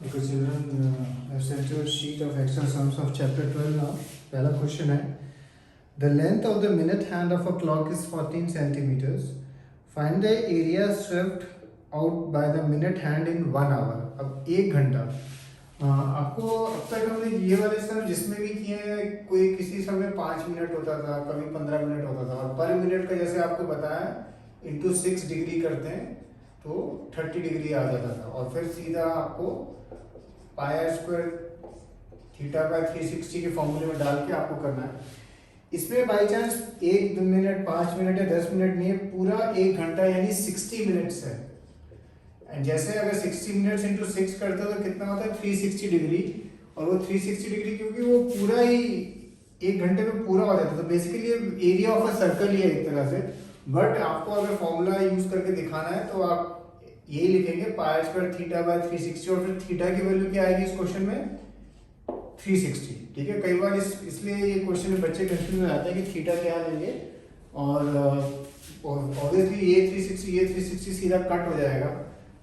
Okay, children, I've sent you a sheet of Excel sums of chapter 12 now. पहला question है, the length of the minute hand of a clock is 14 centimeters. Find the area swept out by the minute hand in 1 hour. अब 1 घंटा आपको अब तक हमने ये वाले सम जिसमें भी किए हैं, कोई किसी समय 5 मिनट होता था, कभी 15 मिनट होता था, और पर मिनट का जैसे आपको बताया इंटू 6 डिग्री करते हैं तो 30 डिग्री आ जाता था, और फिर सीधा आपको पाई स्क्वायर थीटा बाय 360 के फॉर्मूले में डाल के आपको करना है। इसमें बाई चांस 1 मिनट 5 मिनट या 10 मिनट नहीं है, पूरा 1 घंटा यानी 60 मिनट्स है। एंड जैसे अगर 60 मिनट्स इंटू 6 करते हो तो कितना होता है 360 डिग्री, और वो 360 डिग्री क्योंकि वो पूरा ही 1 घंटे में पूरा हो जाता है, तो basically area of a circle ही है एक तरह से। बट आपको अगर फॉर्मूला यूज करके दिखाना है तो आप यही लिखेंगे पाई स्क्वायर थीटा बाय 360, और फिर थीटा की वैल्यू क्या आएगी इस क्वेश्चन में 360। ठीक है, कई बार इसलिए ये क्वेश्चन में बच्चे कंफ्यूज हो जाते हैं कि थीटा क्या लेंगे, और ऑब्वियसली ये 360 सीधा कट हो जाएगा,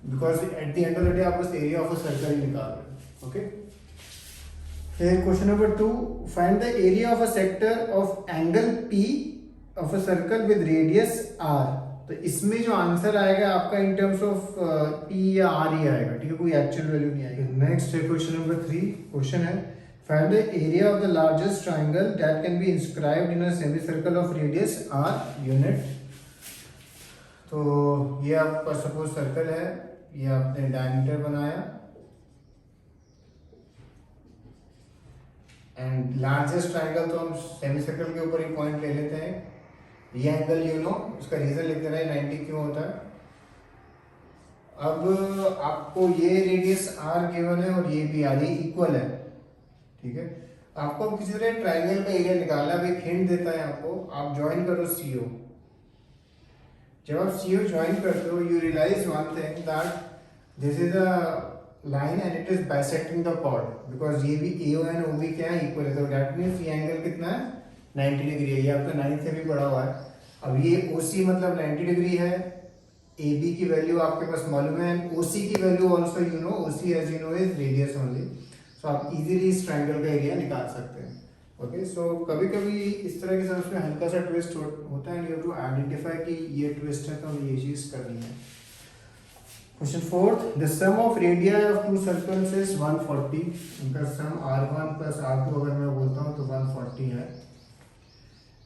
because at the end of the day आप बस एरिया ऑफ अ सर्कल ही निकाल रहे हैं। ओके, फिर question number 2, find the area of a sector of angle pi of a circle with radius R. तो इसमें जो आंसर आएगा आपका इन टर्म्स ऑफ पी या आर ही आएगा, ठीक है, कोई एक्चुअल वैल्यू नहीं आएगी। नेक्स्ट है क्वेश्चन नंबर 3, क्वेश्चन है find the area of the largest triangle that can be inscribed in a semicircle of radius R unit. तो ये आपका सपोज सर्कल है, ये आपने डायमीटर बनाया, एंड लार्जेस्ट ट्राइंगल तो हम सेमी सर्कल के ऊपर ही पॉइंट ले लेते हैं। ये एंगल उसका रीजन लिख देना है 90 क्यों होता है। अब आपको ये रेडियस आर गिवन है और ये भी आर, ये इक्वल है, ठीक है। आपको किसी तरह ट्राइंगल का एरिया निकालना है, एक हिंट देता है आपको, आप ज्वाइन करो सीओ। जब आप सीओ ज्वाइन करते हो you realise one thing that this is a line and it is bisecting the chord, because ये भी एओ एंड ओबी क्या है, इक्वल है, तो दैट मींस ये एंगल कितना है 90 डिग्री है। ये आपका 9 से भी बड़ा हुआ है। अब ये OC मतलब 90 डिग्री है, AB की वैल्यू आपके पास मालूम है, OC की value also you know, OC as you know is radius only, so आप इजीली इस ट्रायंगल का एरिया निकाल सकते हैं। ओके, सो कभी कभी इस तरह के समझ में हल्का सा ट्विस्ट होता है, यू हैव टू आइडेंटिफाई कि ये ट्विस्ट है तो हमें ये चीज करनी है। Question 4, the sum of radii of two circles is 140। उनका सम R1 प्लस R2 अगर मैं बोलता हूँ तो 140 है,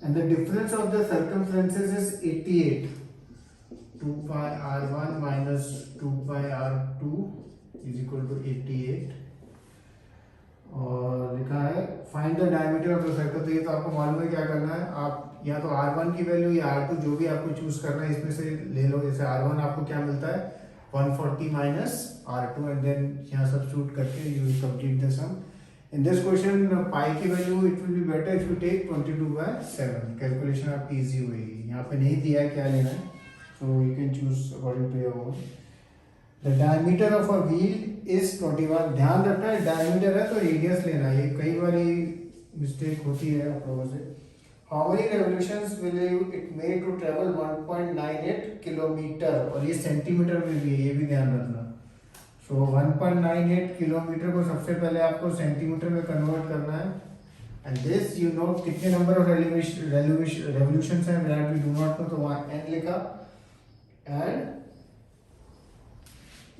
and the difference of the circumferences is 88. 2 pi r1 minus 2 pi r2 is equal to 88, और लिखा है find the diameter of the circle. तो ये तो आपको मालूम है क्या करना है, आप या तो r1 की वैल्यू या r2 जो भी आपको चूज करना है इसमें से ले लो। जैसे r1 आपको क्या मिलता है 140 माइनस r2, एंड देन यहाँ सब्स्टिट्यूट करके you will complete the sum. In this question, pi की value it will be better if you take 22/7. Calculation आपकी इजी होगी। यहाँ पे नहीं दिया है क्या लेना है, so you can choose according to your own. The diameter of a wheel is 21. ध्यान रखना है डायमीटर है तो रेडियस लेना है, ये कई बारी मिस्टेक होती है आप लोगों से। How many revolutions will it make to travel 1.98 kilometre, और ये सेंटीमीटर में भी है, ये भी ध्यान रखना। तो 1.98 किलोमीटर को सबसे पहले आपको सेंटीमीटर में कन्वर्ट करना है, एंड दिस यू नो कितने नंबर ऑफ रेवोल्यूशंस हैं that we do not know, तो वहाँ n लिखा, एंड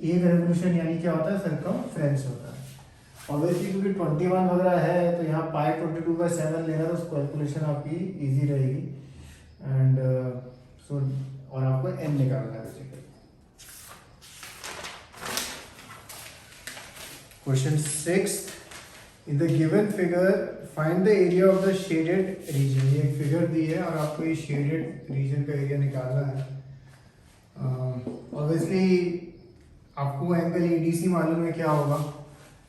एक रेवोल्यूशन यानी क्या होता है सर्कमफ्रेंस होता है। ऑब्वियसली क्योंकि 21 वगैरह है तो यहाँ पाई 22/7 लेना, तो कैलकुलेशन आपकी इजी रहेगी, एंड सो और आपको n निकालना है basically. Question 6, in the given figure find the area of the shaded region। ये एक फिगर दी है और आपको ये शेडेड रीजन का एरिया निकालना है। ऑब्वियसली आपको एंगल ADC मालूम है क्या होगा,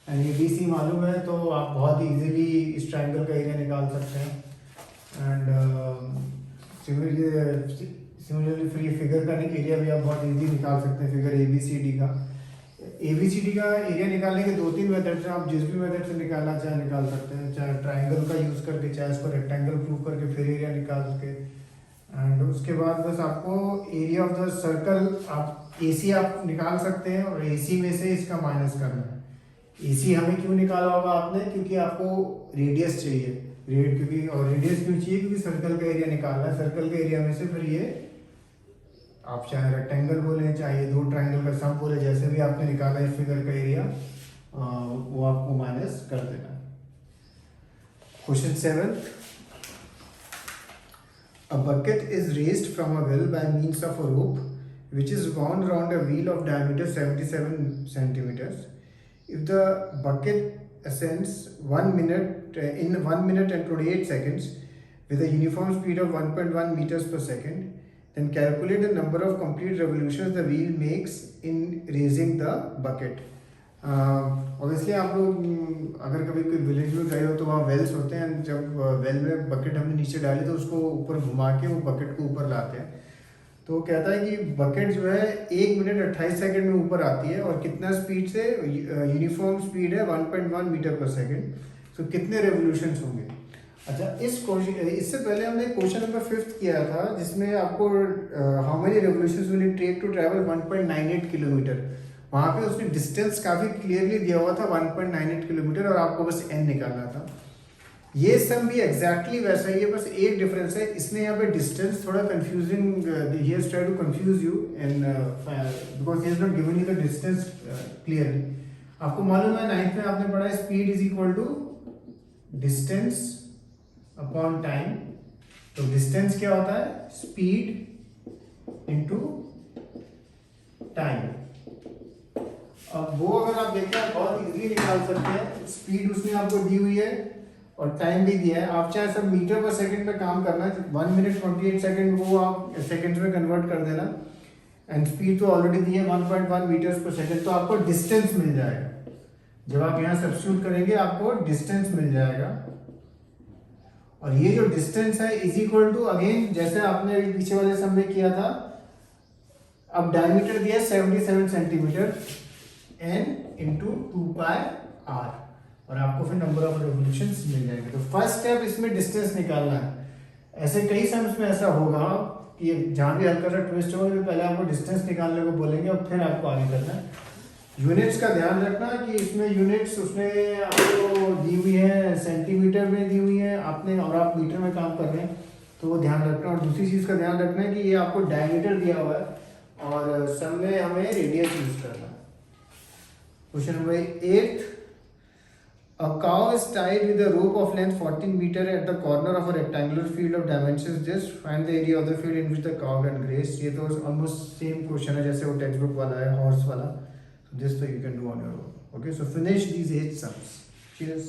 एंड ADC मालूम है तो आप बहुत इजीली इस ट्रायंगल का एरिया निकाल सकते हैं, एंड सिमिलरली फिर ये फिगर का एरिया भी आप बहुत इजी निकाल सकते हैं। फिगर ABCD का एरिया निकालने के 2-3 मेथड से, आप जिस भी मेथड से निकालना चाहे निकाल सकते हैं, चाहे ट्राइंगल का यूज करके, चाहे इसको रेक्टेंगल प्रूव करके फिर एरिया निकाल सके। एंड उसके बाद बस आपको एरिया ऑफ द सर्कल आप AC आप निकाल सकते हैं, और AC में से इसका माइनस करना है। AC हमें क्यों निकाला होगा आपने, क्योंकि आपको रेडियस चाहिए, क्योंकि और रेडियस क्यों चाहिए, क्योंकि सर्कल का एरिया निकालना है। सर्कल के एरिया में से फिर ये आप चाहे रेक्टेंगल बोले, चाहे दो ट्राइंगल का सम बोले, जैसे भी आपने निकाला इस फिगर का एरिया वो आपको माइनस कर देना। Question 7, a bucket is raised from a well by means of a rope which is wound around a wheel of diameter 77 centimeters. If the bucket ascends 1 minute in 1 minute and 28 seconds with a uniform speed of 1.1 meters per second, then calculate the number of complete revolutions the wheel makes in raising the bucket. Obviously आप लोग अगर कभी कोई village में गए हो तो वहाँ वेल्स होते हैं, जब वेल में बकेट हमने नीचे डाली तो उसको ऊपर घुमा के वो बकेट को ऊपर लाते हैं। तो कहता है कि बकेट जो है 1 मिनट 28 सेकंड में ऊपर आती है और कितना स्पीड से, यूनिफॉर्म स्पीड है 1.1 मीटर पर सेकंड। तो कितने रेवोल्यूशंस होंगे। अच्छा, इससे पहले हमने क्वेश्चन नंबर 5 किया था जिसमें आपको how many revolutions will it take to travel 1.98 kilometre. वहाँ पे उसने डिस्टेंस काफ़ी क्लियरली दिया हुआ था 1.98 किलोमीटर और आपको बस n निकालना था। ये सम भी एग्जैक्टली वैसा ही है, बस एक डिफरेंस है, इसने यहाँ पे डिस्टेंस थोड़ा confusing, he has tried to confuse you in because he has not given you the distance clearly. आपको मालूम है 9th में आपने पढ़ा है speed is equal to distance upon time. तो डिस्टेंस क्या होता है, स्पीड इनटू टाइम। अब वो अगर आप देखें बहुत इजीली निकाल सकते हैं। स्पीड उसने आपको दी हुई है और टाइम भी दिया है। आप चाहे सब मीटर पर सेकंड में काम करना है, 1 मिनट 28 सेकंड वो आप सेकंड्स में कन्वर्ट कर देना, एंड स्पीड तो ऑलरेडी दी है 1.1 मीटर्स पर सेकंड। तो आपको डिस्टेंस मिल जाएगा, जब आप यहाँ सब्स्टिट्यूट करेंगे आपको डिस्टेंस मिल जाएगा। और ये जो डिस्टेंस है इज इक्वल टू, अगेन जैसे आपने पीछे वाले सम में किया था, अब डायमीटर दिया 77 सेंटीमीटर, n इंटू 2πr, और आपको फिर नंबर ऑफ रेवोल्यूशंस मिल जाएंगे। तो फर्स्ट स्टेप इसमें डिस्टेंस निकालना है। ऐसे कई सम्स में ऐसा होगा कि जहाँ भी हल्का सा ट्विस्ट होगा तो पहले आपको डिस्टेंस निकालने को बोलेंगे और फिर आपको आगे करना है। यूनिट्स का ध्यान रखना कि इसमें यूनिट्स उसने आपको दी हुई है, सेंटीमीटर में दी हुई है आपने, और आप मीटर में काम कर रहे हैं तो वो ध्यान रखना। और दूसरी चीज़ का ध्यान रखना है कि ये आपको डायमीटर दिया हुआ है और सम में हमें रेडियस यूज करना है। Question number 8. A cow is tied with a rope of length 14 meter at the corner of a rectangular field of dimensions this. Find the area of the field in which the cow can graze. ये तो almost same question है जैसे वो textbook वाला है, horse वाला. So this तो you can do on your own. Okay, so finish these 8 sums. Cheers.